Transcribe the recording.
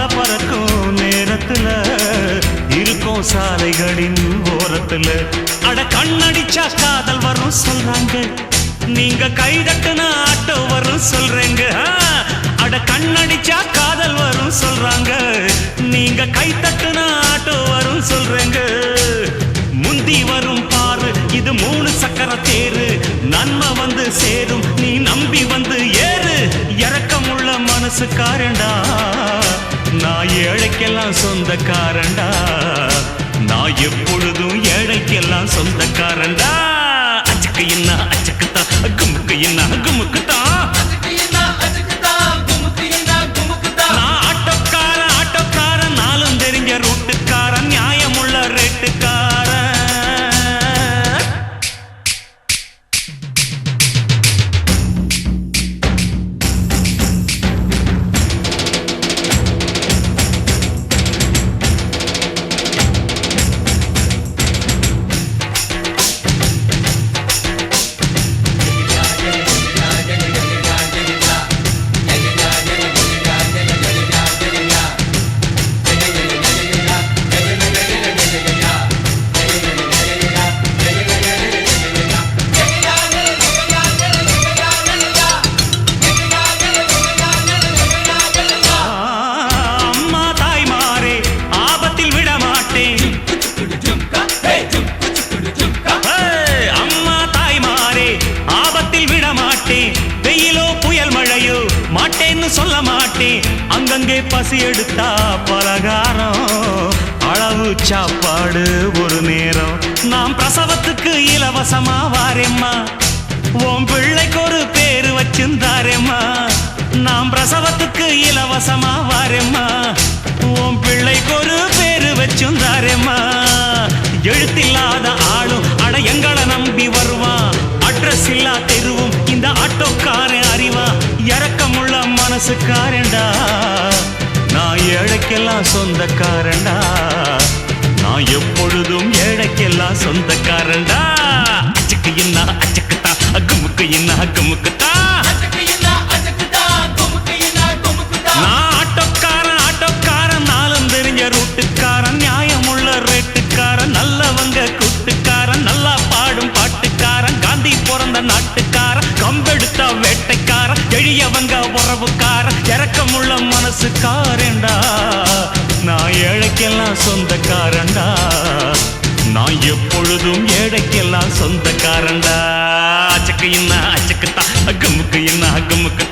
பறக்கும் நேரத்துல இருக்கும் சாலைகளின் ஓரத்துல அட கண்ணடிச்சா காதல் வரும் சொல்றாங்க, நீங்க கைதட்டுனா ஆட்டோ வரும் சொல்றேங்க. அட கண்ணடிச்சா காதல் வரும் சொல்றாங்க, நீங்க கைதட்டுனா ஆட்டோ வரும் சொல்றேங்க. முந்தி வரும் பாரு இது 3 சக்கர தேரு, நன்மை வந்து சேரும் நீ நம்பி வந்து ஏறு. இரக்கமுள்ள மனசுக்காரண்டா நான் ஏழைக்கெல்லாம் சொந்தக்காரண்டா, நான் எப்பொழுதும் ஏழைக்கெல்லாம் சொந்தக்காரண்டா. அச்சக்கு என்ன அச்சக்குத்தா குமுக்கு என்ன குமுக்குத்தா, நான் ஆட்டோக்காரன் நாளும் தெரிஞ்ச ரூட்டுக்காரன், நியாயமுள்ள ரேட்டுக்காரன். சொல்ல மாட்டேன் அங்கங்கே பசி எடுத்தா பலகாரம், அளவு சாப்பாடு ஒரு நேரம். நாம் பிரசவத்துக்கு இலவசமா வாரேம்மா, உன் பிள்ளைக்கு ஒரு பேரு வச்சிருந்தாரேம்மா. நாம் பிரசவத்துக்கு இலவசமா வாரேம்மா, உன் பிள்ளைக்கு ஒரு பேரு வச்சிருந்தாரேம்மா. எழுத்தில்லாத ஆளும் அட எங்களை நம்பி வருவான், அட்ரஸ் இல்லா தெருவும் இந்த ஆட்டோக்காரன் அறிவா. இரக்கமுள்ள மனசுக்காரண்டா நான் ஏழைக்கெல்லாம் சொந்தக்காரண்டா, நான் எப்பொழுதும் ஏழைக்கெல்லாம் சொந்தக்காரண்டா. அச்சக்கு என்ன அச்சக்குத்தா குமுக்கு என்ன குமுக்குத்தா, நான் ஆட்டோக்காரன் நாளும் தெரிஞ்ச ரூட்டுக்காரன், நியாயமுள்ள ரேட்டுக்காரன், நல்லவங்க கூட்டுக்காரன், நல்லா பாடும் பாட்டுக்காரன், காந்தி பிறந்த நாட்டுக்காரன், கம்பெடுத்த வேட்டைக்காரன், எளியவங்க உறவுக்காரன், இரக்கமுள்ள மனசுக்காரண்டா நான் ஏழைக்கெல்லாம் சொந்தக்காரண்டா, நான் எப்பொழுதும் ஏழைக்கெல்லாம் சொந்தக்காரண்டா. அச்சக்கு என்ன அச்சக்குத்தா குமுக்கு என்ன குமுக்கு